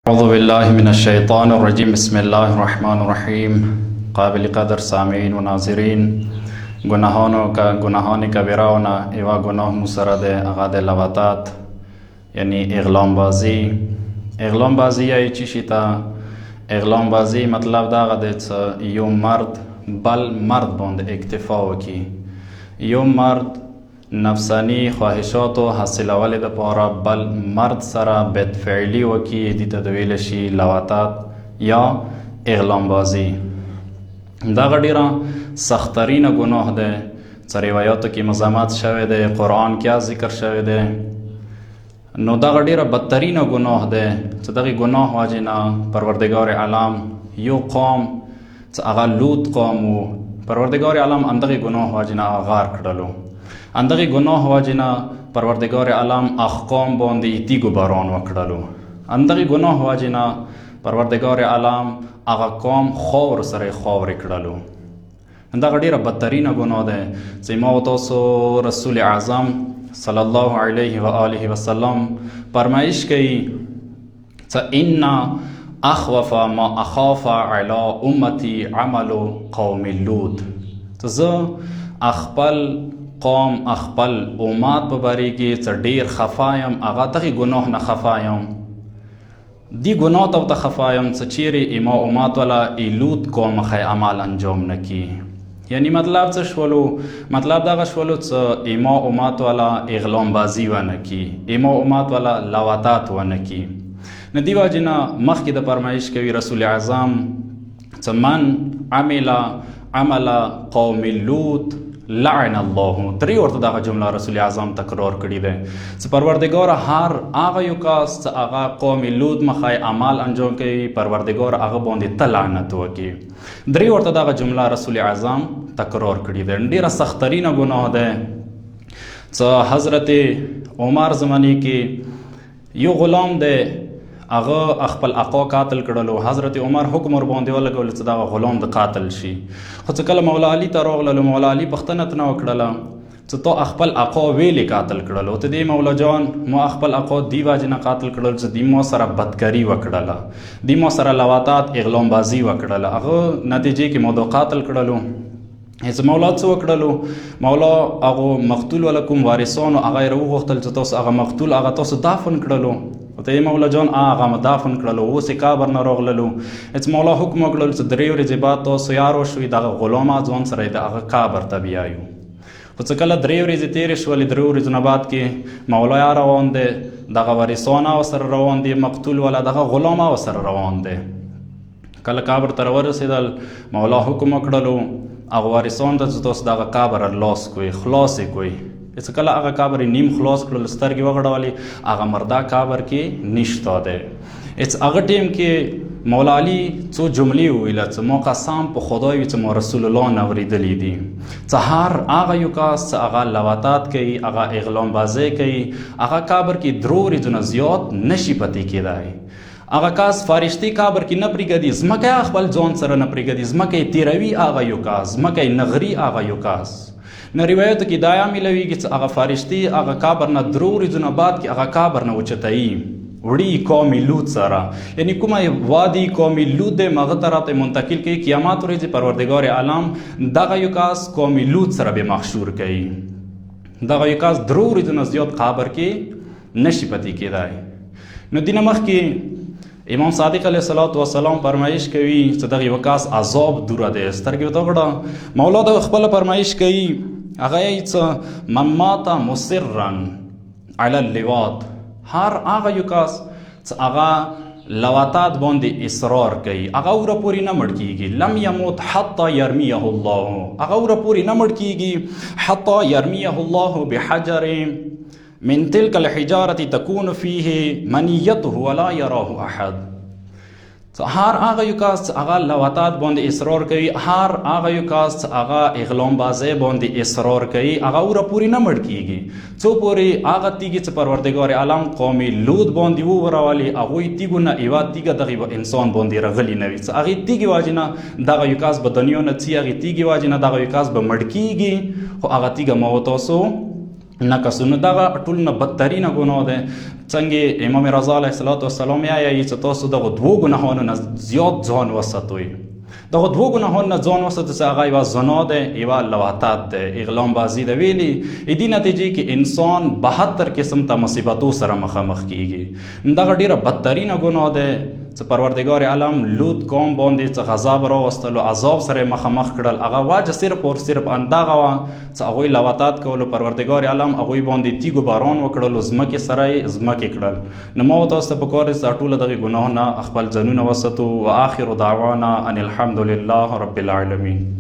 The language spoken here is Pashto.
اعوذ باللہ من الشیطان الرجیم بسم اللہ الرحمن الرحیم قابل قدر سامعین و ناظرین گناهان کبیرهونه ایوا گناه مسره ده اغا ده لواطات یعنی اغلام بازی یعنی چی شیتا اغلام بازی مطلب دا اغا ده یو مرد بل مرد باند اکتفا وکی یو مرد نفسانی خواهشات و حاصل اول د پاره بل مرد سره بدفعلی وکی دی تدویل شي لواطات یا اغلام بازی دا غډیرا سخترین گناه ده څه روایتو کې مزامات شوه ده قرآن کې ذکر شوه ده نو دا غډیرا بدترین گناه ده چې دغه گناه واجنا پروردگار عالم یو قوم څه هغه لوط قوم پروردگار عالم اندغه گناه واجنا غار کړلو اندغه گناه واجنا پروردگار عالم احکام باندې تیګو باران وکړلو اندغه گناه واجنا پروردگار عالم هغه قوم خور سره خور کړلو اندغه ډیره بدترینه گناه ده چې ما تاسو رسول اعظم صلی الله علیه و آله وسلم فرمایش کوي چې ان اخوف ما اخاف علی امتی عمل قوم لوط ته خپل قوم خپل امت په باره کې څه ډیر خفایم هغه دغه گناه نه خفایم دی گناه ته خفایم چې چیرې اما امت والا لوط قوم خی عمل انجام نکي یعنی مطلب څه شولو مطلب دغه شولو چې اما امت والا اغلام بازی ونه کی اما امت والا لواطات ونه کی نه دی واجنا مخکې د فرمایش کوي رسول اعظم چې من عمل قوم لوط لعن الله تری ورته دغه جمله رسول اعظم تکرار کړی ده چې پروردگار هر هغه یو کس چې هغه قوم لوط مخای اعمال انجام کوي پروردگار هغه باندې تلعنت وکي درې ورته دغه جمله رسول اعظم تکرار کړی ده ډیره سخترینه گناه ده چې حضرت عمر زمانی کې یو غلام ده هغه خپل اقا قاتل کړلو حضرت عمر حکم ور باندې ولګول چې دا غلام د قاتل شي خو چې کله مولا علی ته راغله مولا علی پښتنه نه وکړله چې تو خپل اقا ویلې قاتل کړلو ته دی مولا جان مو خپل اقا دی واجنه قاتل کړل چې دی مو سره بدکاری وکړله دی مو سره لواطات اغلام بازی وکړله هغه نتیجې کې مو د قاتل کړلو هیڅ مولا څه وکړلو مولا هغه مقتول ولکم وارثانو هغه وغوښتل چې تاسو هغه مقتول هغه تاسو دفن کړلو ته مولا جان هغه مدافن کړلو اوس کابر نه راغللو هیڅ مولا حکم وکړل چې درې ورځې بعد تاسو یارو شوي دغه غلام ځوان سره دغه کابر ته بیایو خو چې کله درې ورځې تېرې شولې درې ورځو نه بعد کې مولا یا روان دی دغه وارثان ورسره روان دي مقتول والا دغه غلام ورسره روان دی کله کابر ته ورسېدل مولا حکم وکړلو هغه وارثان ته چې تاسو دغه کابر لاس کوئ خلاص یې کوئ چې کله هغه کابر نیم خلاص کړل سترګې وغړولې هغه مردا کابر کې نشته ده هغه ټیم کې مولا علی څو جملې وویله چې مو قسم په خدای چې مو رسول الله نه اورېدلی دي چې هر هغه یو کس چې هغه لواطات کوي هغه اغلام بازی کوي هغه کابر کې درو ورځو نه زیات نشي پاتې کېدای هغه کس فرشتي کابر کې نه پرېږدي ځمکه خپل ځان سره نه پرېږدي ځمکه یې تېروي هغه یو کس ځمکه یې نغري هغه یو کس نو روایتو کې دا ملویږي چې هغه فرشتي هغه کابر نه درو ورځو نه بعد کې هغه کابر نه اوچتایي وړي قوم لوط سره یعنی کومه وادي قوم لوط د مغه طرف ته منتقل کوي قیامت ورځ پروردگار عالم دغه یو کاس قوم لوط سره به محشور کوي دغه یو کاس درو ورځو نه زیات قبر کې نشي پاتې کېدای نو دینه مخ کې امام صادق علیه السلام فرمایش کوي چې دغه یو کاس عذاب دوره ده سترګې ته غړه مولا د خپل فرمایش کوي هغه چې من مات مصرا علی اللواط هر هغه یو کاس چې هغه لواطات باندې اصرار کوي هغه ور پوری نه مړ کیږي لم يموت حتى يرميه الله هغه ور پوری نه مړ کیږي حتى يرميه الله بحجر من تلك الحجارة تكون فيه منيته ولا يراه احد هر هغه یو کس هغه لواطات باندې اصرار کوي هر هغه یو کس هغه اغلام بازی باندې اصرار کوي هغه ور پوری نه مړ کیږي څو پوری هغه تیږي چې پروردگار عالم قوم لوط باندې وورولي هغه تیګو نه ایوا تیګه دغه انسان باندې رغلی نه وي هغه تیګي واجنه دغه یو کس په دنیا نه څي هغه تیګي واجنه دغه یو کس به مړ کیږي خو هغه تیګه مو تاسو نقصونه دغه ټول نه بدترینه ګناه ده. څنګه امام رضا علیه السلام یې چې تاسو دغه دوه ګناهونو نه زیات ځان وساتئ. دغه دوه ګناهونو نه ځان وساتئ چې هغه یوه زنا ده، یوه لواطات ده، اغلام بازی ده. ویلي دې نتیجې کې انسان 72 قسم ته مصیبتو سره مخامخ کیږي. دغه ډیره بدترینه ګناه ده چې پروردگار عالم لوط قوم باندې چې عذاب راوستلو، عذاب سره مخامخ کړل. هغه وجه صرف او صرف اندغه وه چې هغوی لواطات کولو. پروردگار عالم هغوی باندې تیږو باران وکړلو، ځمکې سره یې ځمکې کړل. نو ما تاسو ته پکار دی چې ټوله دغې ګناه نه خپل ځانونه وساتو. و آخر دعوانا ان الحمد لله رب العالمین.